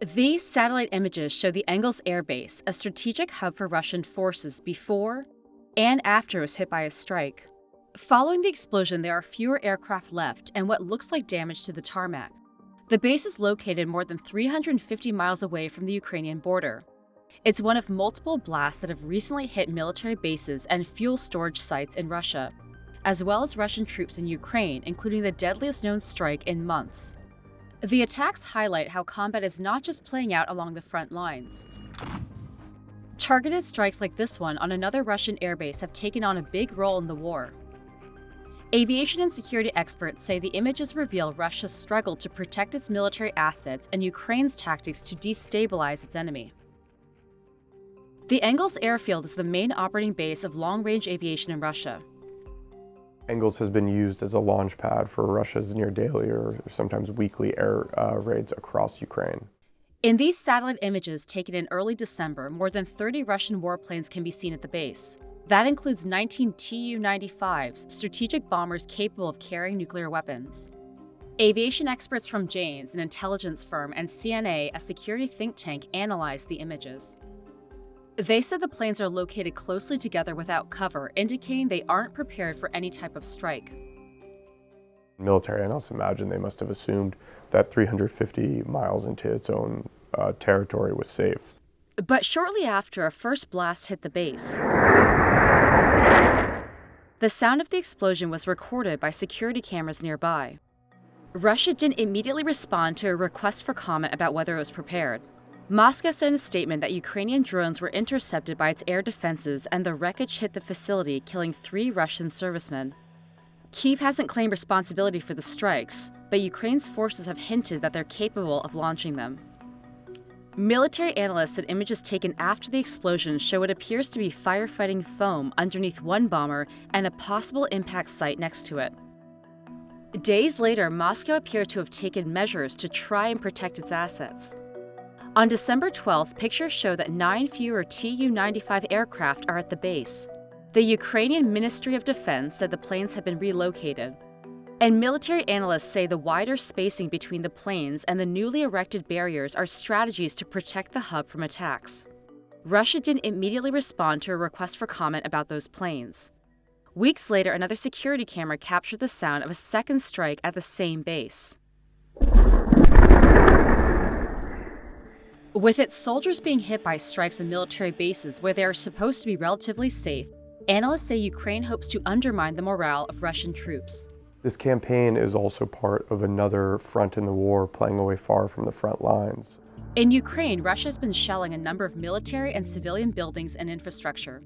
These satellite images show the Engels Air Base, a strategic hub for Russian forces before and after it was hit by a strike. Following the explosion, there are fewer aircraft left and what looks like damage to the tarmac. The base is located more than 350 miles away from the Ukrainian border. It's one of multiple blasts that have recently hit military bases and fuel storage sites in Russia, as well as Russian troops in Ukraine, including the deadliest known strike in months. The attacks highlight how combat is not just playing out along the front lines. Targeted strikes like this one on another Russian airbase have taken on a big role in the war. Aviation and security experts say the images reveal Russia's struggle to protect its military assets and Ukraine's tactics to destabilize its enemy. The Engels airfield is the main operating base of long-range aviation in Russia. Engels has been used as a launch pad for Russia's near-daily or sometimes weekly air raids across Ukraine. In these satellite images taken in early December, more than 30 Russian warplanes can be seen at the base. That includes 19 Tu-95s, strategic bombers capable of carrying nuclear weapons. Aviation experts from Janes, an intelligence firm, and CNA, a security think tank, analyzed the images. They said the planes are located closely together without cover, indicating they aren't prepared for any type of strike. Military analysts imagine they must have assumed that 350 miles into its own territory was safe. But shortly after a first blast hit the base, the sound of the explosion was recorded by security cameras nearby. Russia didn't immediately respond to a request for comment about whether it was prepared. Moscow said in a statement that Ukrainian drones were intercepted by its air defenses and the wreckage hit the facility, killing 3 Russian servicemen. Kyiv hasn't claimed responsibility for the strikes, but Ukraine's forces have hinted that they're capable of launching them. Military analysts said images taken after the explosion show what appears to be firefighting foam underneath one bomber and a possible impact site next to it. Days later, Moscow appeared to have taken measures to try and protect its assets. On December 12th, pictures show that 9 fewer Tu-95 aircraft are at the base. The Ukrainian Ministry of Defense said the planes had been relocated. And military analysts say the wider spacing between the planes and the newly erected barriers are strategies to protect the hub from attacks. Russia didn't immediately respond to a request for comment about those planes. Weeks later, another security camera captured the sound of a second strike at the same base. With its soldiers being hit by strikes on military bases where they are supposed to be relatively safe, analysts say Ukraine hopes to undermine the morale of Russian troops. This campaign is also part of another front in the war, playing away far from the front lines. In Ukraine, Russia has been shelling a number of military and civilian buildings and infrastructure.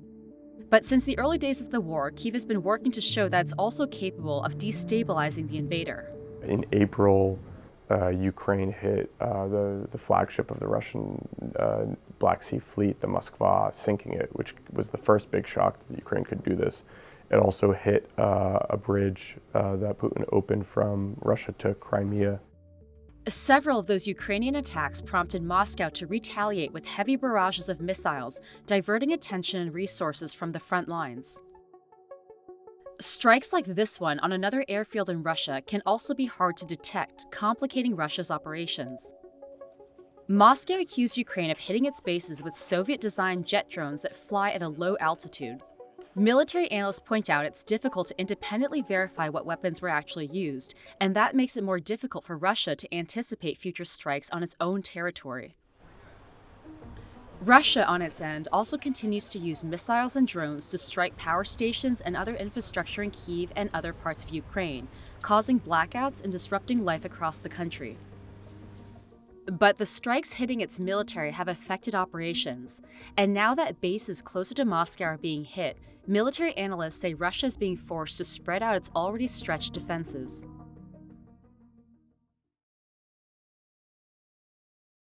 But since the early days of the war, Kyiv has been working to show that it's also capable of destabilizing the invader. In April, Ukraine hit the flagship of the Russian Black Sea Fleet, the Moskva, sinking it, which was the first big shock that Ukraine could do this. It also hit a bridge that Putin opened from Russia to Crimea. Several of those Ukrainian attacks prompted Moscow to retaliate with heavy barrages of missiles, diverting attention and resources from the front lines. Strikes like this one on another airfield in Russia can also be hard to detect, complicating Russia's operations. Moscow accused Ukraine of hitting its bases with Soviet-designed jet drones that fly at a low altitude. Military analysts point out it's difficult to independently verify what weapons were actually used, and that makes it more difficult for Russia to anticipate future strikes on its own territory. Russia, on its end, also continues to use missiles and drones to strike power stations and other infrastructure in Kyiv and other parts of Ukraine, causing blackouts and disrupting life across the country. But the strikes hitting its military have affected operations, and now that bases closer to Moscow are being hit, military analysts say Russia is being forced to spread out its already stretched defenses.